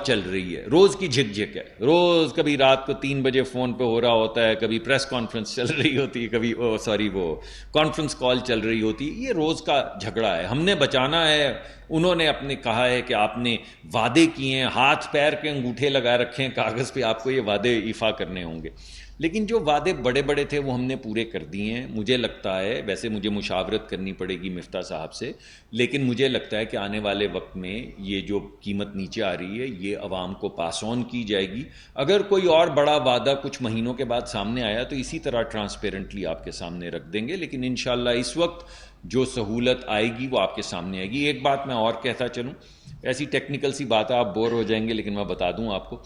چل رہی ہے، روز کی جھک جھک ہے، روز کبھی رات کو 3 بجے فون پہ ہو رہا ہوتا ہے، کبھی پریس کانفرنس چل رہی ہوتی ہے، کبھی وہ کانفرنس کال چل رہی ہوتی ہے. یہ روز کا جھگڑا ہے. ہم نے بچانا ہے. انہوں نے اپنے کہا ہے کہ آپ نے وعدے کیے ہیں، ہاتھ پیر کے انگوٹھے لگا رکھے ہیں کاغذ پہ، آپ کو یہ وعدے ایفا کرنے ہوں گے. لیکن جو وعدے بڑے بڑے تھے وہ ہم نے پورے کر دیے ہیں. مجھے لگتا ہے، ویسے مجھے مشاورت کرنی پڑے گی مفتاح صاحب سے، لیکن مجھے لگتا ہے کہ آنے والے وقت میں یہ جو قیمت نیچے آ رہی ہے یہ عوام کو پاس آن کی جائے گی. اگر کوئی اور بڑا وعدہ کچھ مہینوں کے بعد سامنے آیا تو اسی طرح ٹرانسپیرنٹلی آپ کے سامنے رکھ دیں گے، لیکن انشاءاللہ اس وقت جو سہولت آئے گی وہ آپ کے سامنے آئے گی. ایک بات میں اور کہتا چلوں، ایسی ٹیکنیکل سی بات ہے، آپ بور ہو جائیں گے لیکن میں بتا دوں آپ کو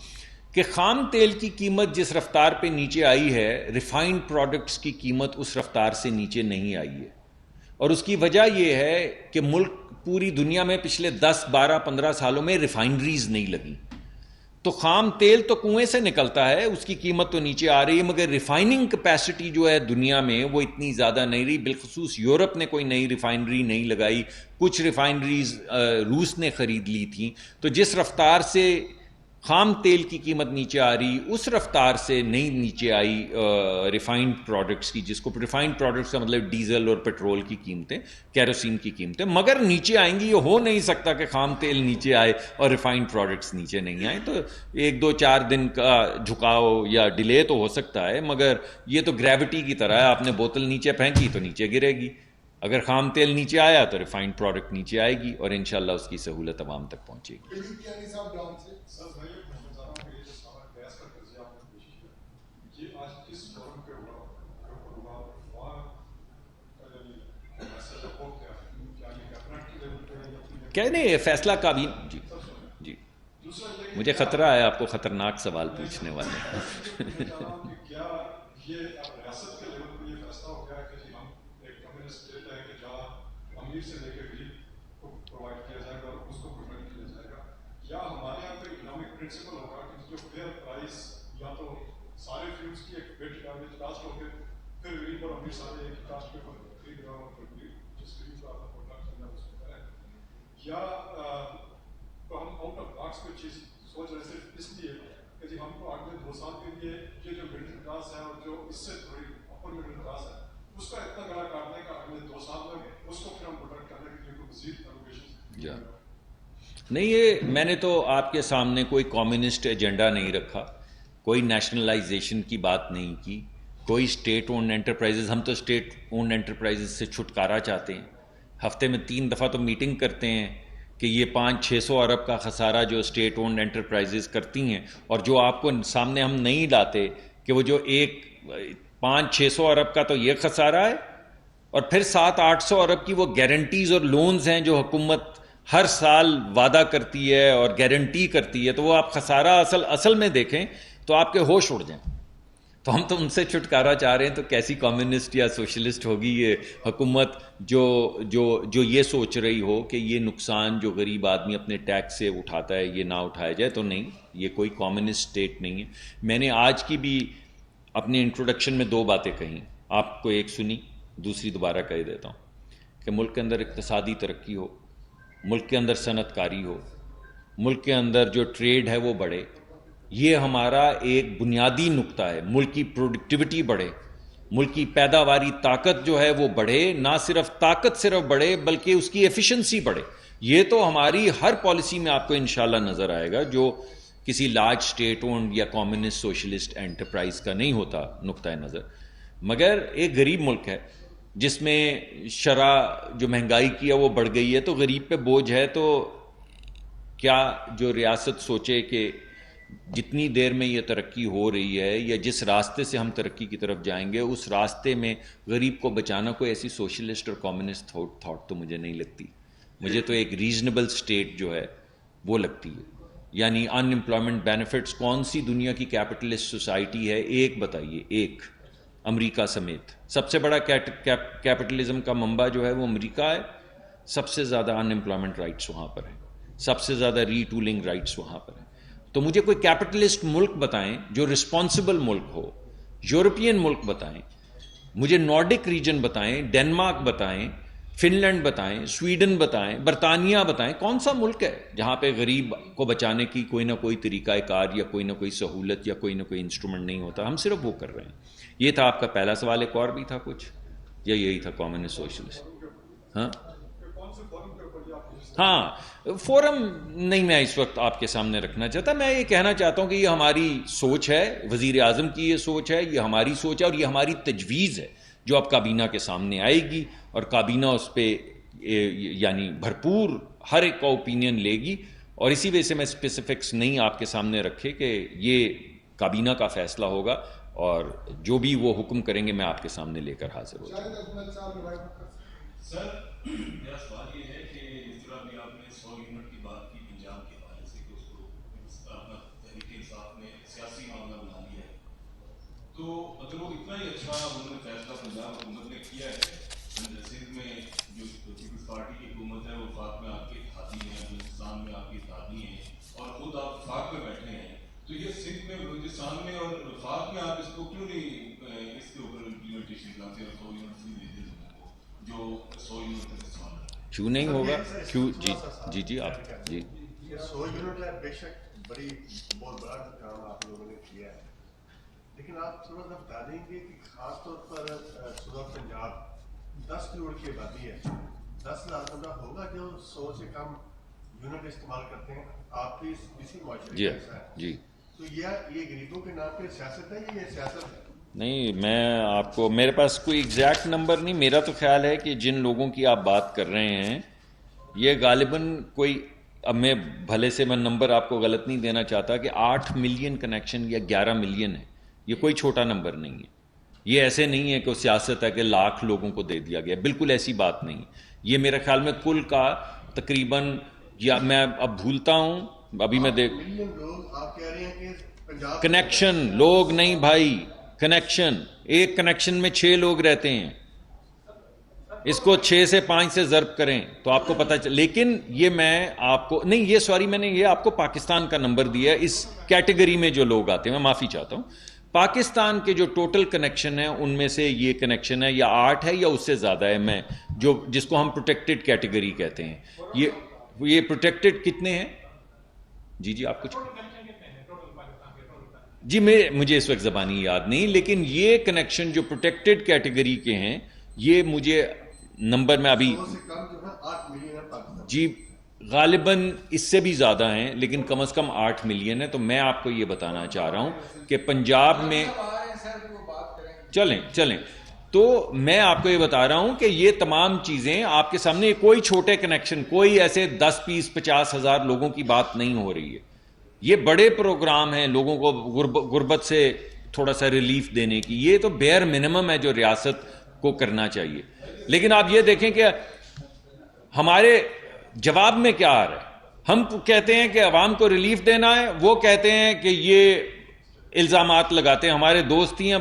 کہ خام تیل کی قیمت جس رفتار پہ نیچے آئی ہے، ریفائنڈ پروڈکٹس کی قیمت اس رفتار سے نیچے نہیں آئی ہے. اور اس کی وجہ یہ ہے کہ ملک پوری دنیا میں پچھلے 10 12 15 سالوں میں ریفائنریز نہیں لگیں. تو خام تیل تو کنویں سے نکلتا ہے، اس کی قیمت تو نیچے آ رہی ہے، مگر ریفائننگ کیپیسٹی جو ہے دنیا میں وہ اتنی زیادہ نہیں رہی. بالخصوص یورپ نے کوئی نئی ریفائنری نہیں لگائی، کچھ ریفائنریز روس نے خرید لی تھیں. تو جس رفتار سے خام تیل کی قیمت نیچے آ رہی اس رفتار سے نہیں نیچے آئی ریفائنڈ پروڈکٹس کی، جس کو ریفائنڈ پروڈکٹس کا مطلب ڈیزل اور پیٹرول کی قیمتیں، کیروسین کی قیمتیں، مگر نیچے آئیں گی. یہ ہو نہیں سکتا کہ خام تیل نیچے آئے اور ریفائنڈ پروڈکٹس نیچے نہیں آئیں. تو 1 2 4 دن کا جھکاؤ یا ڈیلے تو ہو سکتا ہے، مگر یہ تو گریوٹی کی طرح ہے، آپ نے بوتل نیچے پھینکی تو نیچے گرے گی. اگر خام تیل نیچے آیا تو ریفائنڈ پروڈکٹ نیچے آئے گی اور انشاءاللہ اس کی سہولت عوام تک پہنچے گی. کیا نہیں فیصلہ کا بھی جی مجھے خطرہ ہے آپ کو خطرناک سوال پوچھنے والے. یا ہم آؤٹ آف باکس کوئی چیز سوچ رہے صرف اس لیے کہ جی ہم کو اگلے 2 سال کے لیے یہ جو مڈل کلاس ہے اور جو اس سے تھوڑی اپر مڈل کلاس ہے اس کا اتنا گلا کاٹنے کا اگلے 2 سال میں اس کو پھر ہم پروٹیکٹ کرنے کے لیے کوئی مزید ایلوکیشن نہیں. یہ میں نے تو آپ کے سامنے کوئی کمیونسٹ ایجنڈا نہیں رکھا، کوئی نیشنلائزیشن کی بات نہیں کی، کوئی اسٹیٹ اونڈ انٹرپرائزز. ہم تو اسٹیٹ اونڈ انٹرپرائزز سے چھٹکارا چاہتے ہیں. ہفتے میں 3 دفعہ تو میٹنگ کرتے ہیں کہ یہ 500-600 ارب کا خسارہ جو اسٹیٹ اونڈ انٹرپرائزز کرتی ہیں، اور جو آپ کو سامنے ہم نہیں لاتے کہ وہ جو 500-600 ارب کا تو یہ خسارہ ہے، اور پھر 700-800 ارب کی وہ گارنٹیز اور لونز ہیں جو حکومت ہر سال وعدہ کرتی ہے اور گارنٹی کرتی ہے. تو وہ آپ خسارہ اصل میں دیکھیں تو آپ کے ہوش اڑ جائیں. تو ہم تو ان سے چھٹکارا چاہ رہے ہیں. تو کیسی کمیونسٹ یا سوشلسٹ ہوگی یہ حکومت جو یہ سوچ رہی ہو کہ یہ نقصان جو غریب آدمی اپنے ٹیکس سے اٹھاتا ہے یہ نہ اٹھایا جائے. تو نہیں، یہ کوئی کمیونسٹ اسٹیٹ نہیں ہے. میں نے آج کی بھی اپنے انٹروڈکشن میں 2 باتیں کہیں، آپ کو ایک سنی، دوسری دوبارہ کہہ دیتا ہوں کہ ملک کے اندر اقتصادی ترقی ہو، ملک کے اندر صنعت کاری ہو، ملک کے اندر جو ٹریڈ ہے وہ بڑھے. یہ ہمارا ایک بنیادی نقطہ ہے. ملک کی پروڈکٹیوٹی بڑھے، ملک کی پیداواری طاقت جو ہے وہ بڑھے. نہ صرف طاقت صرف بڑھے بلکہ اس کی ایفیشنسی بڑھے. یہ تو ہماری ہر پالیسی میں آپ کو انشاءاللہ نظر آئے گا، جو کسی لارج اسٹیٹ اونڈ یا کمیونسٹ سوشلسٹ انٹرپرائز کا نہیں ہوتا نقطہ نظر. مگر ایک غریب ملک ہے جس میں شرح جو مہنگائی کی ہے وہ بڑھ گئی ہے، تو غریب پہ بوجھ ہے. تو کیا جو ریاست سوچے کہ جتنی دیر میں یہ ترقی ہو رہی ہے یا جس راستے سے ہم ترقی کی طرف جائیں گے اس راستے میں غریب کو بچانا کوئی ایسی سوشلسٹ اور کمیونسٹ تھاٹ تو مجھے نہیں لگتی. مجھے تو ایک ریزنیبل اسٹیٹ جو ہے وہ لگتی ہے. یعنی ان امپلائمنٹ بینیفٹس کون سی دنیا کی کیپٹلسٹ سوسائٹی ہے؟ ایک بتائیے، ایک امریکہ سمیت. سب سے بڑا کیپٹلزم کا منبع جو ہے وہ امریکہ ہے. سب سے زیادہ ان امپلائمنٹ رائٹس وہاں پر ہیں، سب سے زیادہ ری ٹولنگ رائٹس وہاں پر ہیں. تو مجھے کوئی کیپٹلسٹ ملک بتائیں جو رسپانسبل ملک ہو. یورپین ملک بتائیں، مجھے نارڈک ریجن بتائیں، ڈنمارک بتائیں، فن لینڈ بتائیں, سویڈن بتائیں, برطانیہ بتائیں, کون سا ملک ہے جہاں پہ غریب کو بچانے کی کوئی نہ کوئی طریقہ کار یا کوئی نہ کوئی سہولت یا کوئی نہ کوئی انسٹرومنٹ نہیں ہوتا؟ ہم صرف وہ کر رہے ہیں. یہ تھا آپ کا پہلا سوال. ایک اور بھی تھا کچھ, یا یہی تھا کمیونسٹ سوشلسٹ؟ ہاں کون سے فورم کے اوپر یہ آپ ہاں, فورم نہیں میں اس وقت آپ کے سامنے رکھنا چاہتا. میں یہ کہنا چاہتا ہوں کہ یہ ہماری سوچ ہے, وزیر اعظم کی یہ سوچ ہے, یہ ہماری سوچ ہے, اور یہ ہماری تجویز ہے جو اب کابینہ کے سامنے آئے گی, اور کابینہ اس پہ یعنی بھرپور ہر ایک کا اوپینین لے گی. اور اسی وجہ سے میں اسپیسیفکس نہیں آپ کے سامنے رکھے کہ یہ کابینہ کا فیصلہ ہوگا, اور جو بھی وہ حکم کریں گے میں آپ کے سامنے لے کر حاضر ہو جاؤں گا. سر میرا سوال یہ ہے کہ جس طرح بھی آپ نے 100 یونٹ کی بات کی پنجاب کے حوالے سے کہ اس کو اپنا تحریک انصاف نے سیاسی معاملہ بنا لیا ہے, تو اگر وہ اتنا ہی اچھا انہوں نے فیصلہ پنجاب حکومت نے کیا ہے, سندھ میں جو پیپلز پارٹی کی حکومت ہے وہ وفاق میں آپ کے اتحادی ہیں, بلوچستان میں آپ کے اتحادی ہیں, اور خود آپ وفاق میں بیٹھے ہیں, تو یہ سندھ میں, بلوچستان میں اور وفاق میں آپ اس کو کیوں نہیں اس کے اوپر امپلیمنٹیشن لاتے اور 100 یونٹ نہیں دیتے لوگوں کو جو 100 یونٹ تک استعمال کرتے ہیں؟ کیوں نہیں ہوگا؟ کیوں؟ جی آپ جی. 100 یونٹ ہے, بے شک بڑی بہت بڑا کام آپ لوگوں نے کیا ہے, لیکن آپ تھوڑا سا بتا دیں گے کہ خاص طور پر صوبہ پنجاب 10 کروڑ کی آبادی ہے, 10,000 بندہ ہوگا جو 100 سے کم یونٹ استعمال کرتے ہیں. آپ بھی اسی معاشرے جی کا حصہ ہے, جی. تو یہ غریبوں کے نام پہ سیاست ہے یا یہ سیاست ہے؟ نہیں, میں آپ کو, میرے پاس کوئی ایگزیکٹ نمبر نہیں, میرا تو خیال ہے کہ جن لوگوں کی آپ بات کر رہے ہیں یہ غالباً کوئی, اب میں بھلے سے میں نمبر آپ کو غلط نہیں دینا چاہتا, کہ 8 ملین کنیکشن یا 11 ملین ہے. یہ کوئی چھوٹا نمبر نہیں ہے. یہ ایسے نہیں ہے کہ وہ سیاست ہے کہ لاکھ لوگوں کو دے دیا گیا, بالکل ایسی بات نہیں. یہ میرے خیال میں کل کا تقریباً, یا میں اب بھولتا ہوں, ابھی میں دیکھ, ملین لوگ آپ کہہ رہے ہیں کہ پنجاب کنیکشن لوگ نہیں بھائی, کنیکشن, ایک کنیکشن میں 6 لوگ رہتے ہیں. اس کو 6 سے 5 سے ضرب کریں تو آپ کو پتہ لیکن یہ میں آپ کو نہیں, یہ سوری, میں نے یہ آپ کو پاکستان کا نمبر دیا ہے. اس کیٹیگری میں جو لوگ آتے ہیں, میں معافی چاہتا ہوں, پاکستان کے جو ٹوٹل کنیکشن ہیں ان میں سے یہ کنیکشن ہے یا 8 ہے یا اس سے زیادہ ہے, میں جو جس کو ہم پروٹیکٹڈ کیٹیگری کہتے ہیں. یہ پروٹیکٹڈ کتنے ہیں؟ جی آپ کچھ, جی مجھے اس وقت زبانی یاد نہیں, لیکن یہ کنیکشن جو پروٹیکٹڈ کیٹیگری کے ہیں, یہ مجھے نمبر میں ابھی, 100 سے کم جو ہے 8 ملین ہے پاکستان. جی غالباً اس سے بھی زیادہ ہیں, لیکن کم از کم 8 ملین ہے. تو میں آپ کو یہ بتانا چاہ رہا ہوں کہ پنجاب میں, چلیں تو میں آپ کو یہ بتا رہا ہوں کہ یہ تمام چیزیں آپ کے سامنے, کوئی چھوٹے کنیکشن, کوئی ایسے 10 20 50 ہزار لوگوں کی بات نہیں ہو رہی ہے. یہ بڑے پروگرام ہیں لوگوں کو غربت سے تھوڑا سا ریلیف دینے کی. یہ تو بیئر منیمم ہے جو ریاست کو کرنا چاہیے. لیکن آپ یہ دیکھیں کہ ہمارے جواب میں کیا آ رہا ہے. ہم کہتے ہیں کہ عوام کو ریلیف دینا ہے, وہ کہتے ہیں کہ یہ الزامات لگاتے ہیں. ہمارے دوست ہی ہیں,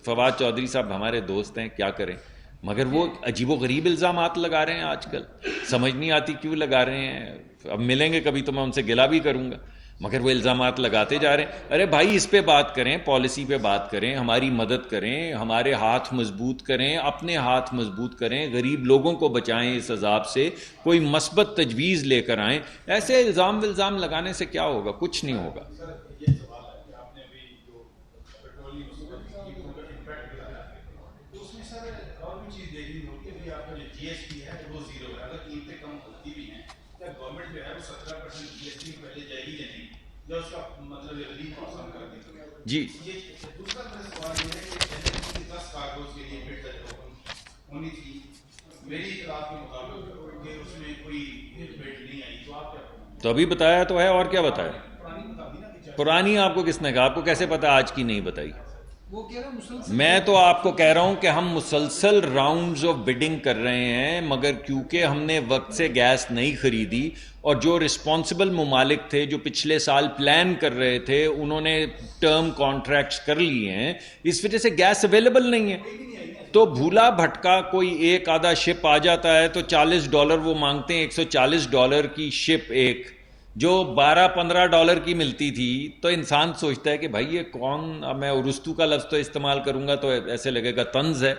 فواد چودھری صاحب ہمارے دوست ہیں, کیا کریں, مگر وہ عجیب و غریب الزامات لگا رہے ہیں آج کل. سمجھ نہیں آتی کیوں لگا رہے ہیں. اب ملیں گے کبھی تو میں ان سے گلہ بھی کروں گا, مگر وہ الزامات لگاتے جا رہے ہیں. ارے بھائی اس پہ بات کریں, پالیسی پہ بات کریں, ہماری مدد کریں, ہمارے ہاتھ مضبوط کریں, اپنے ہاتھ مضبوط کریں, غریب لوگوں کو بچائیں اس عذاب سے, کوئی مثبت تجویز لے کر آئیں. ایسے الزام لگانے سے کیا ہوگا؟ کچھ نہیں ہوگا. یہ سوال ہے کہ آپ نے ابھی جو پیٹرول تو اس میں سر اور بھی چیز دیکھنی ہوگی. ابھی آپ کا جو جی ایس ٹی ہے وہ زیرو ہے. اگر قیمتیں کم ہوتی بھی ہیں کیا گورنمنٹ جو ہے وہ 17% جی ایس ٹی پہلے جائے گی یا نہیں, یا اس کا مطلب ریلیف آسان کر دیں گے؟ جی یہ دوسرا میرا سوال یہ ہے کہ 10 کارگوز کے لیے بڈ ہونی تھی. میری اطلاع کے مطابق کہ اس میں کوئی بڈ نہیں آئی, تو آپ کیا کریں؟ تو ابھی بتایا تو ہے, اور کیا بتایا؟ پرانی بتا دی نا کہ پرانی آپ کو کس نے کہا؟ آپ کو کیسے پتا آج کی نہیں بتائی؟ وہ کہہ رہا ہے مسلسل. میں تو آپ کو کہہ رہا ہوں کہ ہم مسلسل راؤنڈز آف بڈنگ کر رہے ہیں, مگر کیونکہ ہم نے وقت سے گیس نہیں خریدی, اور جو رسپانسبل ممالک تھے جو پچھلے سال پلان کر رہے تھے انہوں نے ٹرم کانٹریکٹس کر لیے ہیں, اس وجہ سے گیس اویلیبل نہیں ہے. تو بھولا بھٹکا کوئی ایک آدھا شپ آ جاتا ہے تو $40 وہ مانگتے ہیں, $140 کی شپ ایک, جو $12-15 کی ملتی تھی. تو انسان سوچتا ہے کہ بھائی یہ کون, اب میں ارستو کا لفظ تو استعمال کروں گا تو ایسے لگے گا طنز ہے.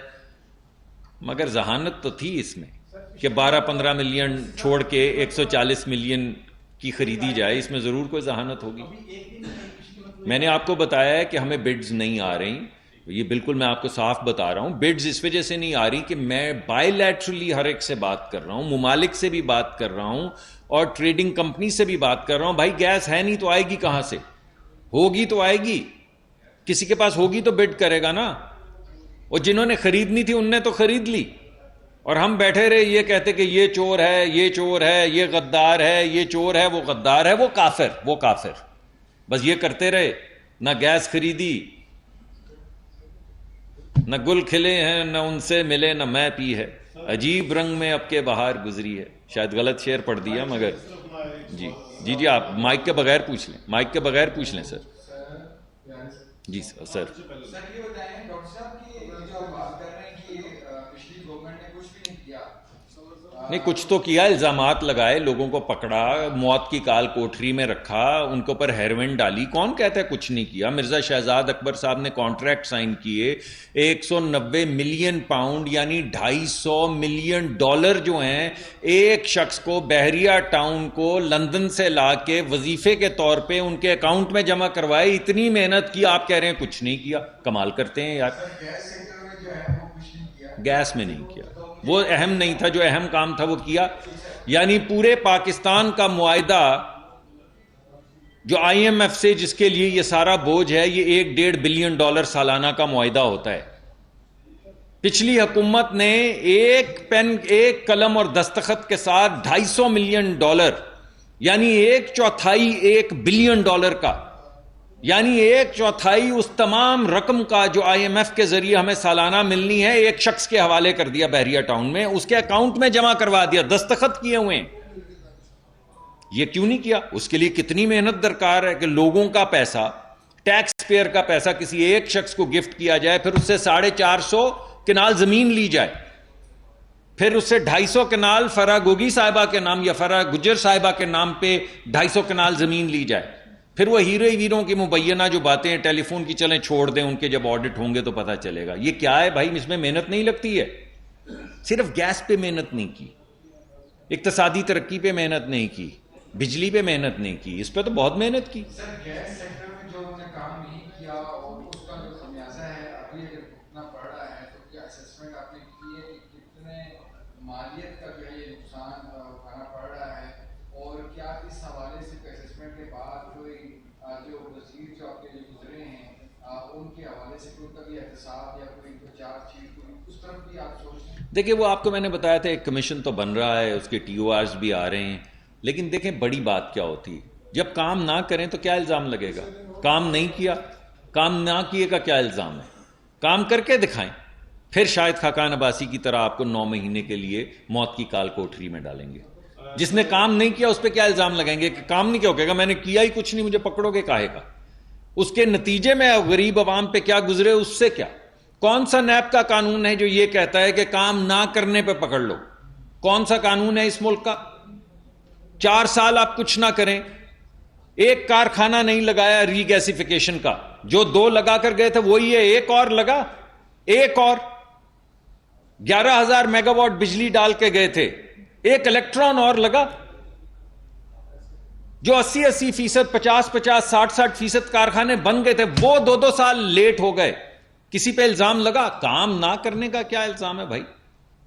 مگر ذہانت تو تھی اس میں کہ 12-15 ملین چھوڑ کے 140 ملین کی خریدی جائے، اس میں ضرور کوئی ذہانت ہوگی. میں نے آپ کو بتایا ہے کہ ہمیں بڈز نہیں آ رہی، یہ بالکل میں آپ کو صاف بتا رہا ہوں. بڈز اس وجہ سے نہیں آ رہی کہ میں بائی لیٹرلی ہر ایک سے بات کر رہا ہوں، ممالک سے بھی بات کر رہا ہوں اور ٹریڈنگ کمپنی سے بھی بات کر رہا ہوں. بھائی گیس ہے نہیں تو آئے گی کہاں سے؟ ہوگی تو آئے گی، کسی کے پاس ہوگی تو بڈ کرے گا نا. اور جنہوں نے خریدنی تھی ان نے تو خرید لی، اور ہم بیٹھے رہے یہ کہتے کہ یہ چور ہے، یہ چور ہے، یہ غدار ہے، یہ چور ہے، وہ غدار ہے، وہ کافر. بس یہ کرتے رہے، نہ گیس خریدی، نہ گل کھلے ہیں، نہ ان سے ملے، نہ میں پی ہے. عجیب رنگ میں اب کے بہار گزری ہے. شاید غلط شعر پڑھ دیا مگر جی آپ مائک کے بغیر پوچھ لیں سر. جی سر. سر یہ بتائیں ڈاکٹر صاحب کہ جو آپ بات کر رہے ہیں کہ پچھلی گورنمنٹ نے کچھ بھی نہیں کیا، نہیں کچھ تو کیا، الزامات لگائے، لوگوں کو پکڑا، موت کی کال کوٹری میں رکھا، ان کے اوپر ہیروئن ڈالی. کون کہتا ہے کچھ نہیں کیا؟ مرزا شہزاد اکبر صاحب نے کانٹریکٹ سائن کیے 190 ملین پاؤنڈ یعنی $250 ملین جو ہیں ایک شخص کو بحریہ ٹاؤن کو لندن سے لا کے وظیفے کے طور پہ ان کے اکاؤنٹ میں جمع کروائے. اتنی محنت کی، آپ کہہ رہے ہیں کچھ نہیں کیا. کمال کرتے ہیں یار. گیس سیکٹر میں جو ہے وہ کچھ نہیں کیا. گیس میں نہیں کیا، وہ اہم نہیں تھا، جو اہم کام تھا وہ کیا. یعنی پورے پاکستان کا معاہدہ جو IMF سے جس کے لیے یہ سارا بوجھ ہے، یہ $1.5 بلین سالانہ کا معاہدہ ہوتا ہے. پچھلی حکومت نے ایک قلم اور دستخط کے ساتھ $250 ملین یعنی 1/4 $1 بلین کا، یعنی 1/4 اس تمام رقم کا جو IMF کے ذریعے ہمیں سالانہ ملنی ہے ایک شخص کے حوالے کر دیا بحریہ ٹاؤن میں، اس کے اکاؤنٹ میں جمع کروا دیا، دستخط کیے ہوئے ہیں. یہ کیوں نہیں کیا؟ اس کے لیے کتنی محنت درکار ہے کہ لوگوں کا پیسہ، ٹیکس پیئر کا پیسہ کسی ایک شخص کو گفٹ کیا جائے، پھر اس سے 450 کنال زمین لی جائے، پھر اس سے 250 کنال فرا گوگی صاحبہ کے نام یا فرا گجر صاحبہ کے نام پہ 250 کنال زمین لی جائے. پھر وہ ہیرے ویروں کی مبینہ جو باتیں ہیں ٹیلی فون کی، چلیں چھوڑ دیں، ان کے جب آڈٹ ہوں گے تو پتہ چلے گا. یہ کیا ہے بھائی؟ اس میں محنت نہیں لگتی ہے. صرف گیس پہ محنت نہیں کی، اقتصادی ترقی پہ محنت نہیں کی، بجلی پہ محنت نہیں کی، اس پہ تو بہت محنت کی. سر گیس سیکٹر میں جو انہوں نے کام نہیں کیا اور اس کا جو خمیازہ ہے ابھی اگر بھگتنا پڑ رہا ہے، تو کیا اسسمنٹ آپ نے کی ہے کہ کتنے مالیت کا جو ہے یہ نقصان اٹھانا پڑ رہا ہے، اور کیا اس حوالے سے اسسمنٹ کے بعد جو وزیر جو آپ کے جو گزرے ہیں ان کے حوالے سے کوئی کبھی احتساب یا کوئی چارج شیٹ کوئی اس طرف بھی آپ سوچتے ہیں؟ دیکھیں وہ آپ کو میں نے بتایا تھا ایک کمیشن تو بن رہا ہے، اس کے TORs بھی آ رہے ہیں، لیکن دیکھیں بڑی بات کیا ہوتی ہے، جب کام نہ کریں تو کیا الزام لگے گا؟ کام نہیں کیا، کام نہ کیے کا کیا الزام ہے؟ کام کر کے دکھائیں، پھر شاید خاقان عباسی کی طرح آپ کو 9 مہینے کے لیے موت کی کال کوٹری میں ڈالیں گے. جس نے کام نہیں کیا اس پہ کیا الزام لگائیں گے کہ کام نہیں کیا؟ کہے گا میں نے کیا ہی کچھ نہیں، مجھے پکڑو گے کاہے کا؟ اس کے نتیجے میں غریب عوام پہ کیا گزرے اس سے کیا؟ کون سا نیب کا قانون ہے جو یہ کہتا ہے کہ کام نہ کرنے پہ پکڑ لو؟ کون سا قانون ہے اس ملک کا؟ 4 سال آپ کچھ نہ کریں، ایک کارخانہ نہیں لگایا ری گیسیفیکیشن کا، جو 2 لگا کر گئے تھے وہی ہے، ایک اور لگا، ایک اور 11,000 میگا واٹ بجلی ڈال کے گئے تھے، ایک الیکٹران اور لگا. جو 80% 50%, 60% کارخانے بن گئے تھے وہ 2 سال لیٹ ہو گئے. کسی پہ الزام لگا؟ کام نہ کرنے کا کیا الزام ہے بھائی؟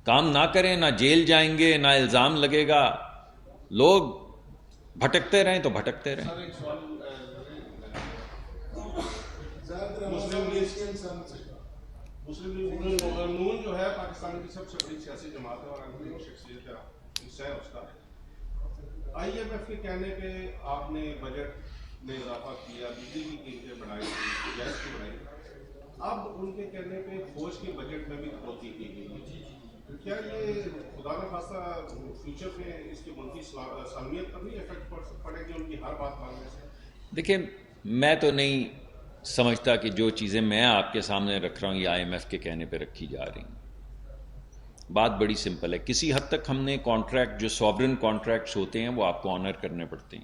کام نہ کریں، نہ جیل جائیں گے، نہ الزام لگے گا. لوگ بھٹکتے رہیں تو بھٹکتے رہیں. مسلم لیگ نون جو ہے پاکستان کی سب سے بڑی سیاسی جماعت ہے اور اگلی شخصیت ہے اس کا. IMF کے کہنے پہ آپ نے بجٹ میں اضافہ کیا، بجلی کی قیمتیں بڑھائی، گیس کی بڑھائی. اب ان کے کہنے پہ فوج کے بجٹ میں بھی کٹوتی کی گئی. کیا یہ خدا نہ خاصہ فیوچر میں اس کی منفی سالمیت پر بھی افیکٹ پڑے گی ان کی ہر بات ماننے سے؟ دیکھیں میں تو نہیں سمجھتا کہ جو چیزیں میں آپ کے سامنے رکھ رہا ہوں یہ IMF کے کہنے پہ رکھی جا رہی ہیں. بات بڑی سمپل ہے. کسی حد تک ہم نے کانٹریکٹ جو سوورن کانٹریکٹس ہوتے ہیں وہ آپ کو آنر کرنے پڑتے ہیں.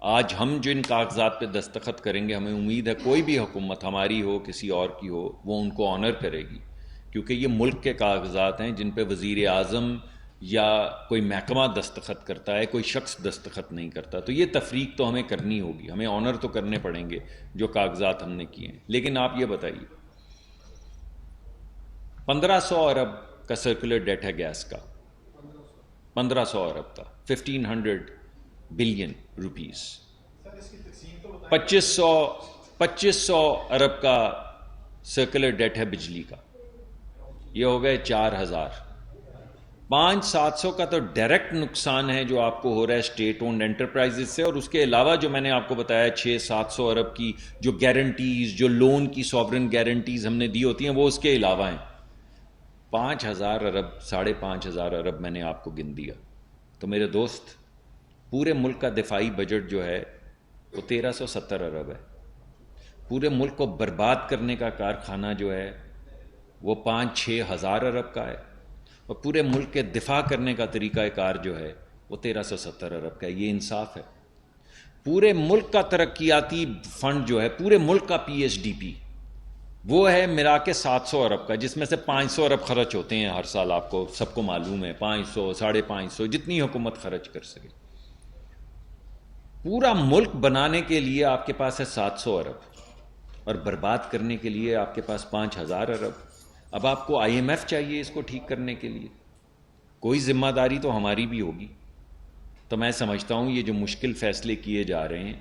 آج ہم جو ان کاغذات پہ دستخط کریں گے، ہمیں امید ہے کوئی بھی حکومت ہماری ہو کسی اور کی ہو وہ ان کو آنر کرے گی، کیونکہ یہ ملک کے کاغذات ہیں جن پہ وزیر اعظم یا کوئی محکمہ دستخط کرتا ہے، کوئی شخص دستخط نہیں کرتا. تو یہ تفریق تو ہمیں کرنی ہوگی، ہمیں آنر تو کرنے پڑیں گے جو کاغذات ہم نے کیے ہیں. لیکن آپ یہ بتائیے 1500 ارب کا سرکولر ڈیٹ ہے گیس کا، 1500 ارب کا، 1500 بلین روپیز. 2500 ارب کا سرکولر ڈیٹ ہے بجلی کا، یہ ہو گئے 4000. 500-700 کا تو ڈائریکٹ نقصان ہے جو آپ کو ہو رہا ہے اسٹیٹ اونڈ انٹرپرائزز سے، اور اس کے علاوہ جو میں نے آپ کو بتایا 600-700 ارب کی جو گارنٹیز، جو لون کی سوورن گارنٹیز ہم نے دی ہوتی ہیں وہ اس کے علاوہ ہیں. 5000 ارب 5500 ارب میں نے آپ کو گن دیا. تو میرے دوست پورے ملک کا دفاعی بجٹ جو ہے وہ 1370 ارب ہے. پورے ملک کو برباد کرنے کا کارخانہ جو ہے وہ 5-6 ہزار ارب کا ہے، اور پورے ملک کے دفاع کرنے کا طریقہ کار جو ہے وہ 1370 ارب کا ہے. یہ انصاف ہے؟ پورے ملک کا ترقیاتی فنڈ جو ہے، پورے ملک کا PSDP وہ ہے ملا کے 700 ارب کا، جس میں سے 500 ارب خرچ ہوتے ہیں ہر سال. آپ کو سب کو معلوم ہے 500 550 جتنی حکومت خرچ کر سکے. پورا ملک بنانے کے لیے آپ کے پاس ہے 700 ارب اور برباد کرنے کے لیے آپ کے پاس 5000 ارب. اب آپ کو IMF چاہیے اس کو ٹھیک کرنے کے لیے. کوئی ذمہ داری تو ہماری بھی ہوگی. تو میں سمجھتا ہوں یہ جو مشکل فیصلے کیے جا رہے ہیں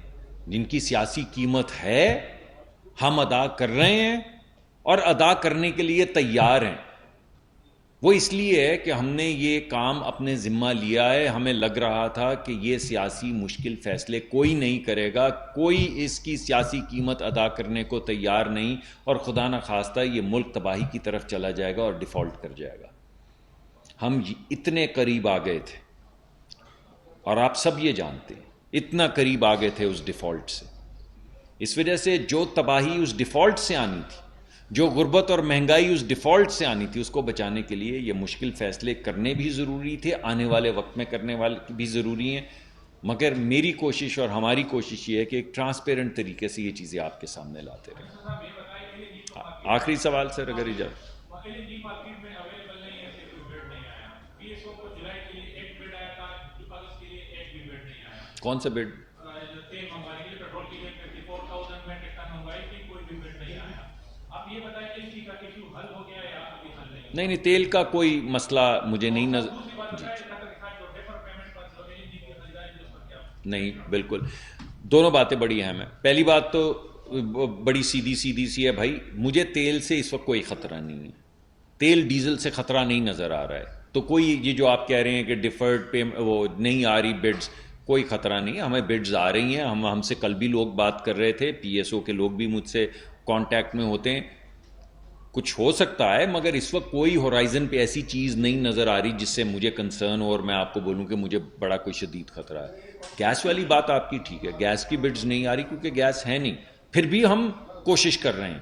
جن کی سیاسی قیمت ہے، ہم ادا کر رہے ہیں اور ادا کرنے کے لیے تیار ہیں. وہ اس لیے ہے کہ ہم نے یہ کام اپنے ذمہ لیا ہے. ہمیں لگ رہا تھا کہ یہ سیاسی مشکل فیصلے کوئی نہیں کرے گا، کوئی اس کی سیاسی قیمت ادا کرنے کو تیار نہیں، اور خدا نہ خواستہ یہ ملک تباہی کی طرف چلا جائے گا اور ڈیفالٹ کر جائے گا. ہم اتنے قریب آ گئے تھے اور آپ سب یہ جانتے ہیں اتنا قریب آ گئے تھے اس ڈیفالٹ سے. اس وجہ سے جو تباہی اس ڈیفالٹ سے آنی تھی، جو غربت اور مہنگائی اس ڈیفالٹ سے آنی تھی، اس کو بچانے کے لیے یہ مشکل فیصلے کرنے بھی ضروری تھے، آنے والے وقت میں کرنے والے بھی ضروری ہیں. مگر میری کوشش اور ہماری کوشش یہ ہے کہ ایک ٹرانسپیرنٹ طریقے سے یہ چیزیں آپ کے سامنے لاتے رہیں. آخری سوال سر اگر اجازت. کون سا بڈ؟ نہیں تیل کا کوئی مسئلہ مجھے نہیں نظر. جی نہیں، بالکل دونوں باتیں بڑی اہم ہیں. پہلی بات تو بڑی سیدھی سی ہے بھائی، مجھے تیل سے اس وقت کوئی خطرہ نہیں ہے. تیل ڈیزل سے خطرہ نہیں نظر آ رہا ہے. تو کوئی یہ جو آپ کہہ رہے ہیں کہ ڈیفرڈ پے وہ نہیں آ رہی بڈز، کوئی خطرہ نہیں ہے. ہمیں بڈز آ رہی ہیں. ہم سے کل بھی لوگ بات کر رہے تھے، PSO کے لوگ بھی مجھ سے کانٹیکٹ میں ہوتے ہیں. کچھ ہو سکتا ہے مگر اس وقت کوئی ہورائزن پہ ایسی چیز نہیں نظر آ رہی جس سے مجھے کنسرن ہو اور میں آپ کو بولوں کہ مجھے بڑا کوئی شدید خطرہ ہے. گیس والی بات آپ کی ٹھیک ہے، گیس کی بڈز نہیں آ رہی کیونکہ گیس ہے نہیں. پھر بھی ہم کوشش کر رہے ہیں.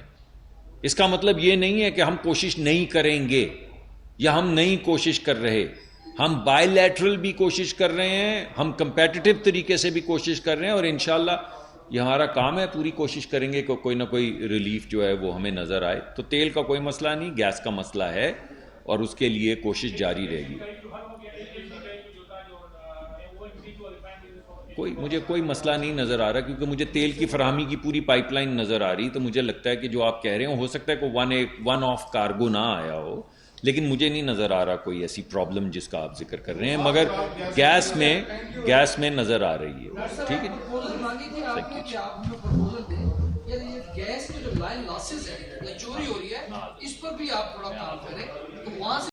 اس کا مطلب یہ نہیں ہے کہ ہم کوشش نہیں کریں گے یا ہم نہیں کوشش کر رہے. ہم بائی لیٹرل بھی کوشش کر رہے ہیں، ہم کمپیٹیٹو طریقے سے بھی کوشش کر رہے ہیں، اور انشاءاللہ یہ ہمارا کام ہے. پوری کوشش کریں گے کہ کوئی نہ کوئی ریلیف جو ہے وہ ہمیں نظر آئے. تو تیل کا کوئی مسئلہ نہیں، گیس کا مسئلہ ہے اور اس کے لیے کوشش جاری رہے گی. مجھے کوئی مسئلہ نہیں نظر آ رہا کیونکہ مجھے تیل کی فراہمی کی پوری پائپ لائن نظر آ رہی. تو مجھے لگتا ہے کہ جو آپ کہہ رہے ہیں ہو سکتا ہے کہ ون آف کارگو نہ آیا ہو، لیکن مجھے نہیں نظر آ رہا کوئی ایسی پرابلم جس کا آپ ذکر کر رہے ہیں. مگر گیس میں نظر آ رہی ہے. ٹھیک ہے جی، گیس کے جو لائن لاسز ہے یا چوری ہو رہی ہے اس پر بھی آپ تھوڑا کام کریں تو وہاں سے